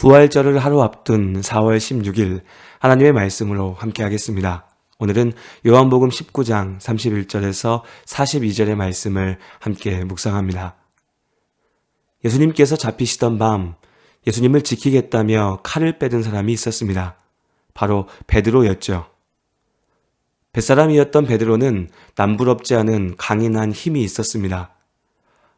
부활절을 하루 앞둔 4월 16일 하나님의 말씀으로 함께 하겠습니다. 오늘은 요한복음 19장 31절에서 42절의 말씀을 함께 묵상합니다. 예수님께서 잡히시던 밤 예수님을 지키겠다며 칼을 빼든 사람이 있었습니다. 바로 베드로였죠. 뱃사람이었던 베드로는 남부럽지 않은 강인한 힘이 있었습니다.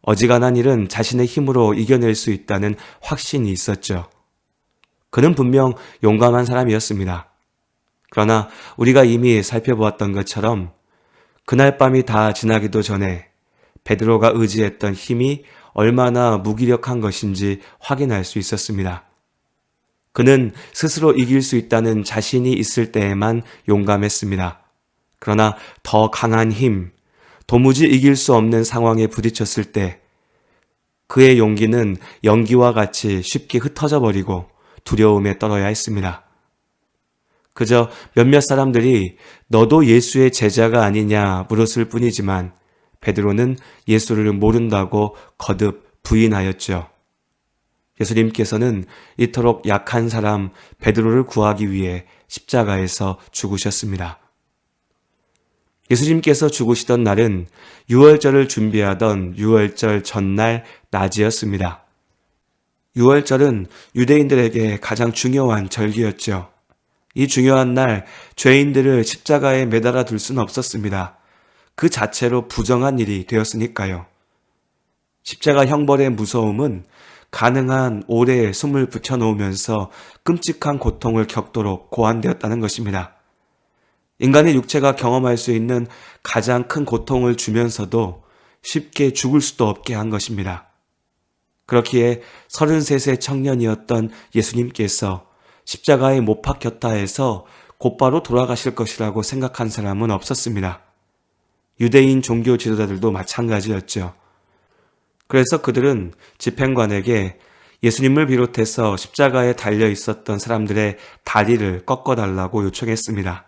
어지간한 일은 자신의 힘으로 이겨낼 수 있다는 확신이 있었죠. 그는 분명 용감한 사람이었습니다. 그러나 우리가 이미 살펴보았던 것처럼 그날 밤이 다 지나기도 전에 베드로가 의지했던 힘이 얼마나 무기력한 것인지 확인할 수 있었습니다. 그는 스스로 이길 수 있다는 자신이 있을 때에만 용감했습니다. 그러나 더 강한 힘, 도무지 이길 수 없는 상황에 부딪혔을 때 그의 용기는 연기와 같이 쉽게 흩어져 버리고 두려움에 떨어야 했습니다. 그저 몇몇 사람들이 너도 예수의 제자가 아니냐 물었을 뿐이지만 베드로는 예수를 모른다고 거듭 부인하였죠. 예수님께서는 이토록 약한 사람 베드로를 구하기 위해 십자가에서 죽으셨습니다. 예수님께서 죽으시던 날은 유월절을 준비하던 유월절 전날 낮이었습니다. 유월절은 유대인들에게 가장 중요한 절기였죠. 이 중요한 날 죄인들을 십자가에 매달아 둘 수는 없었습니다. 그 자체로 부정한 일이 되었으니까요. 십자가 형벌의 무서움은 가능한 오래 숨을 붙여놓으면서 끔찍한 고통을 겪도록 고안되었다는 것입니다. 인간의 육체가 경험할 수 있는 가장 큰 고통을 주면서도 쉽게 죽을 수도 없게 한 것입니다. 그렇기에 33세 청년이었던 예수님께서 십자가에 못 박혔다 해서 곧바로 돌아가실 것이라고 생각한 사람은 없었습니다. 유대인 종교 지도자들도 마찬가지였죠. 그래서 그들은 집행관에게 예수님을 비롯해서 십자가에 달려 있었던 사람들의 다리를 꺾어달라고 요청했습니다.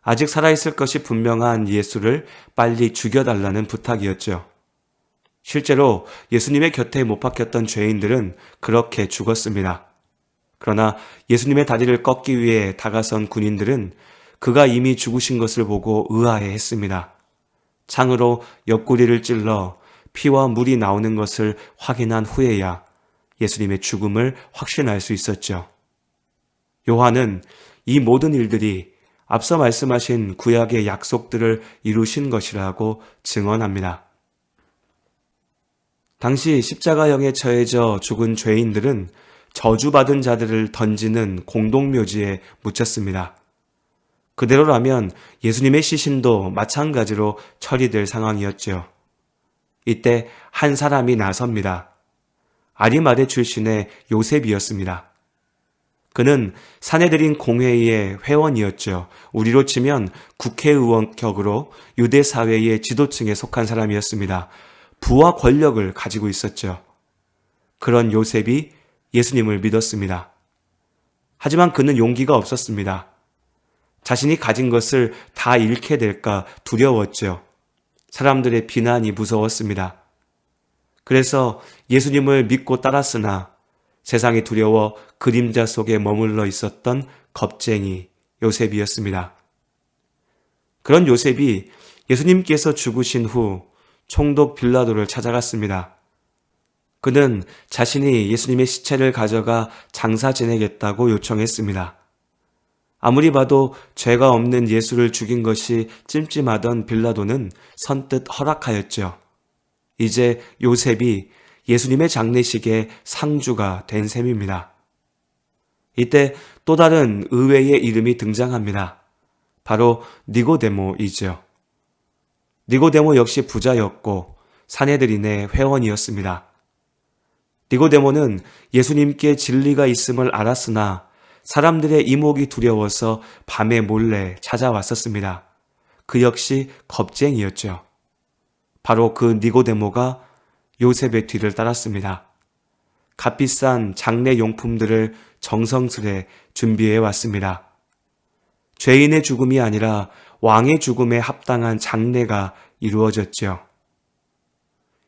아직 살아있을 것이 분명한 예수를 빨리 죽여달라는 부탁이었죠. 실제로 예수님의 곁에 못 박혔던 죄인들은 그렇게 죽었습니다. 그러나 예수님의 다리를 꺾기 위해 다가선 군인들은 그가 이미 죽으신 것을 보고 의아해했습니다. 창으로 옆구리를 찔러 피와 물이 나오는 것을 확인한 후에야 예수님의 죽음을 확신할 수 있었죠. 요한은 이 모든 일들이 앞서 말씀하신 구약의 약속들을 이루신 것이라고 증언합니다. 당시 십자가형에 처해져 죽은 죄인들은 저주받은 자들을 던지는 공동묘지에 묻혔습니다. 그대로라면 예수님의 시신도 마찬가지로 처리될 상황이었죠. 이때 한 사람이 나섭니다. 아리마대 출신의 요셉이었습니다. 그는 사내들인 공회의 회원이었죠. 우리로 치면 국회의원 격으로 유대 사회의 지도층에 속한 사람이었습니다. 부와 권력을 가지고 있었죠. 그런 요셉이 예수님을 믿었습니다. 하지만 그는 용기가 없었습니다. 자신이 가진 것을 다 잃게 될까 두려웠죠. 사람들의 비난이 무서웠습니다. 그래서 예수님을 믿고 따랐으나 세상이 두려워 그림자 속에 머물러 있었던 겁쟁이 요셉이었습니다. 그런 요셉이 예수님께서 죽으신 후 총독 빌라도를 찾아갔습니다. 그는 자신이 예수님의 시체를 가져가 장사 지내겠다고 요청했습니다. 아무리 봐도 죄가 없는 예수를 죽인 것이 찜찜하던 빌라도는 선뜻 허락하였죠. 이제 요셉이 예수님의 장례식의 상주가 된 셈입니다. 이때 또 다른 의외의 이름이 등장합니다. 바로 니고데모이죠. 니고데모 역시 부자였고 사내들인의 회원이었습니다. 니고데모는 예수님께 진리가 있음을 알았으나 사람들의 이목이 두려워서 밤에 몰래 찾아왔었습니다. 그 역시 겁쟁이였죠. 바로 그 니고데모가 요셉의 뒤를 따랐습니다. 값비싼 장례 용품들을 정성스레 준비해 왔습니다. 죄인의 죽음이 아니라 왕의 죽음에 합당한 장례가 이루어졌죠.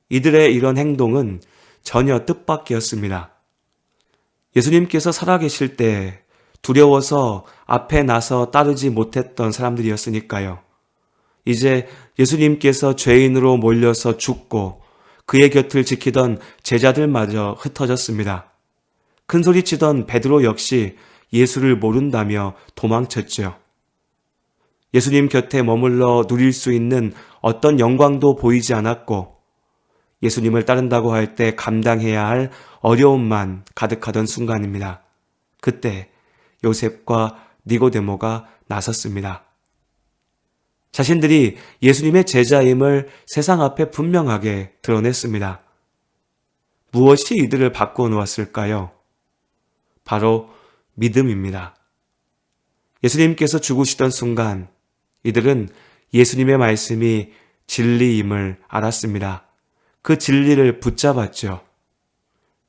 이들의 이런 행동은 전혀 뜻밖이었습니다. 예수님께서 살아계실 때 두려워서 앞에 나서 따르지 못했던 사람들이었으니까요. 이제 예수님께서 죄인으로 몰려서 죽고 그의 곁을 지키던 제자들마저 흩어졌습니다. 큰소리치던 베드로 역시 예수를 모른다며 도망쳤죠. 예수님 곁에 머물러 누릴 수 있는 어떤 영광도 보이지 않았고 예수님을 따른다고 할 때 감당해야 할 어려움만 가득하던 순간입니다. 그때 요셉과 니고데모가 나섰습니다. 자신들이 예수님의 제자임을 세상 앞에 분명하게 드러냈습니다. 무엇이 이들을 바꾸어 놓았을까요? 바로 믿음입니다. 예수님께서 죽으시던 순간 이들은 예수님의 말씀이 진리임을 알았습니다. 그 진리를 붙잡았죠.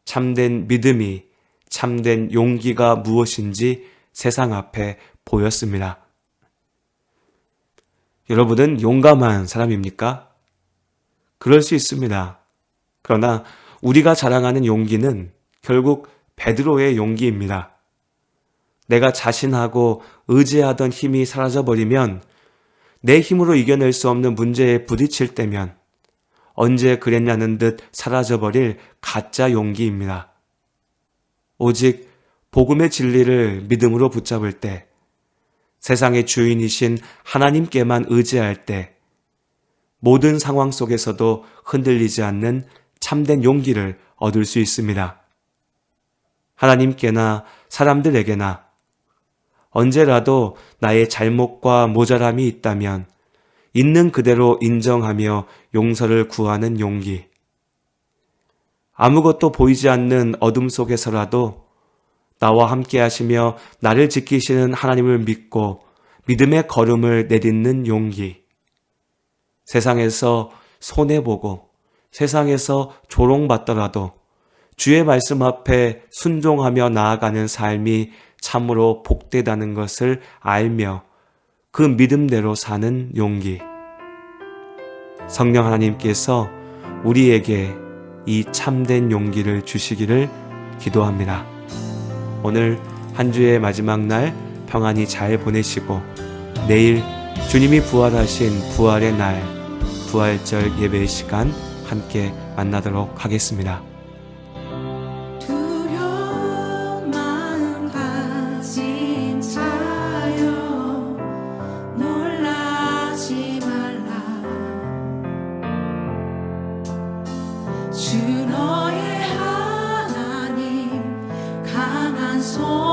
참된 믿음이, 참된 용기가 무엇인지 세상 앞에 보였습니다. 여러분은 용감한 사람입니까? 그럴 수 있습니다. 그러나 우리가 자랑하는 용기는 결국 베드로의 용기입니다. 내가 자신하고 의지하던 힘이 사라져버리면, 내 힘으로 이겨낼 수 없는 문제에 부딪힐 때면 언제 그랬냐는 듯 사라져버릴 가짜 용기입니다. 오직 복음의 진리를 믿음으로 붙잡을 때, 세상의 주인이신 하나님께만 의지할 때, 모든 상황 속에서도 흔들리지 않는 참된 용기를 얻을 수 있습니다. 하나님께나 사람들에게나 언제라도 나의 잘못과 모자람이 있다면 있는 그대로 인정하며 용서를 구하는 용기. 아무것도 보이지 않는 어둠 속에서라도 나와 함께 하시며 나를 지키시는 하나님을 믿고 믿음의 걸음을 내딛는 용기. 세상에서 손해보고 세상에서 조롱받더라도 주의 말씀 앞에 순종하며 나아가는 삶이 참으로 복되다는 것을 알며 그 믿음대로 사는 용기. 성령 하나님께서 우리에게 이 참된 용기를 주시기를 기도합니다. 오늘 한 주의 마지막 날 평안히 잘 보내시고 내일 주님이 부활하신 부활의 날 부활절 예배의 시간 함께 만나도록 하겠습니다. 주 너의 하나님 강한 손